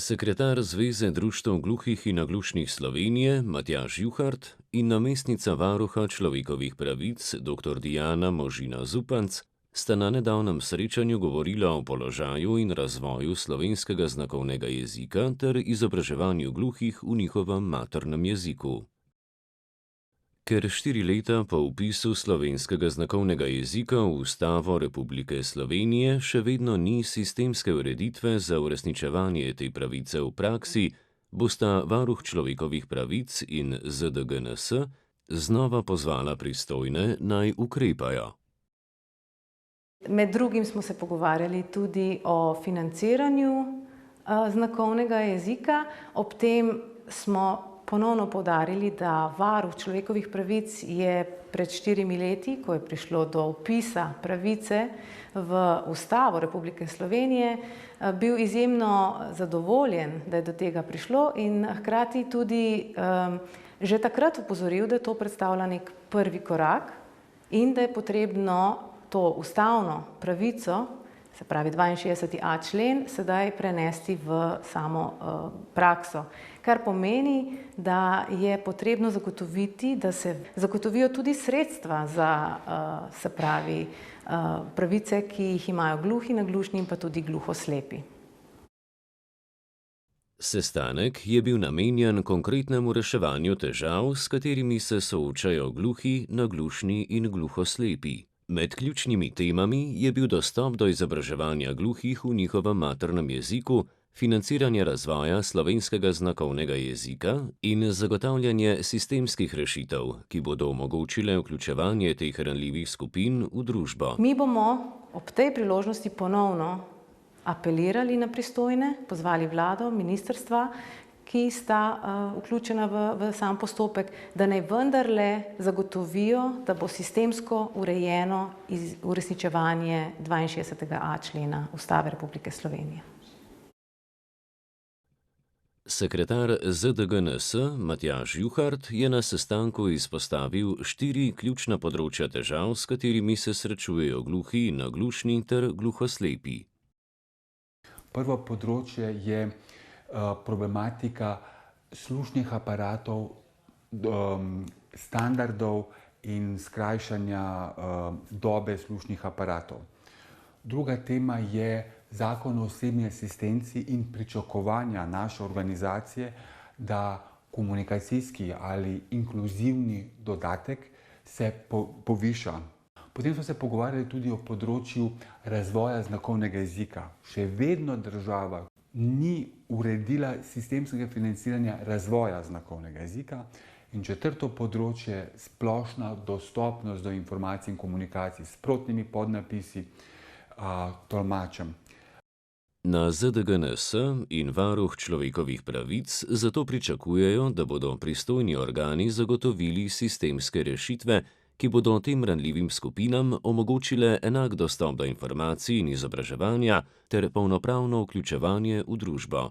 Sekretar Zveze društev gluhih in naglušnih Slovenije Matjaž Juhart in namestnica varuha človekovih pravic dr. Diana Možina Zupanc sta na nedavnem srečanju govorila o položaju in razvoju slovenskega znakovnega jezika ter izobraževanju gluhih v njihovem maternem jeziku. Ker 4 leta po vpisu slovenskega znakovnega jezika v Ustavo Republike Slovenije še vedno ni sistemske ureditve za uresničevanje te pravice v praksi, bosta varuh človekovih pravic in ZDGNS znova pozvala pristojne, naj ukrepajo. Med drugim smo se pogovarjali tudi o financiranju znakovnega jezika, ob tem smo ponovno poudarili, da varuh človekovih pravic je pred 4 leti, ko je prišlo do vpisa pravice v Ustavo Republike Slovenije, bil izjemno zadovoljen, da je do tega prišlo in hkrati tudi že takrat opozoril, da to predstavlja nek prvi korak in da je potrebno to ustavno pravico, se pravi 62.a člen, sedaj prenesti v samo prakso. Kar pomeni, da je potrebno zagotoviti, da se zagotovijo tudi sredstva za, se pravi, pravice, ki jih imajo gluhi, naglušni in pa tudi gluhoslepi. Sestanek je bil namenjen konkretnemu reševanju težav, s katerimi se soočajo gluhi, naglušni in gluhoslepi. Med ključnimi temami je bil dostop do izobraževanja gluhih v njihovem maternem jeziku, financiranje razvoja slovenskega znakovnega jezika in zagotavljanje sistemskih rešitev, ki bodo omogočile vključevanje teh ranljivih skupin v družbo. Mi bomo ob tej priložnosti ponovno apelirali na pristojne, pozvali vlado, ministrstva, ki sta vključena v sam postopek, da naj vendarle zagotovijo, da bo sistemsko urejeno uresničevanje 62.a člena Ustave Republike Slovenije. Sekretar ZDGNS Matjaž Juhart je na sestanku izpostavil 4 ključna področja težav, s katerimi se srečujejo gluhi in naglušni ter gluhoslepi. Prvo področje je problematika slušnih aparatov, standardov in skrajšanja dobe slušnih aparatov. Druga tema je Zakon o osebni asistenci in pričakovanja naše organizacije, da komunikacijski ali inkluzivni dodatek se poviša. Potem smo se pogovarjali tudi o področju razvoja znakovnega jezika. Še vedno država ni uredila sistemskega financiranja razvoja znakovnega jezika. In četrto področje, splošna dostopnost do informacij in komunikacij s sprotnimi podnapisi tolmačem. Na ZDGNS in varuh človekovih pravic zato pričakujejo, da bodo pristojni organi zagotovili sistemske rešitve, ki bodo tem ranljivim skupinam omogočile enak dostop do informacij in izobraževanja ter polnopravno vključevanje v družbo.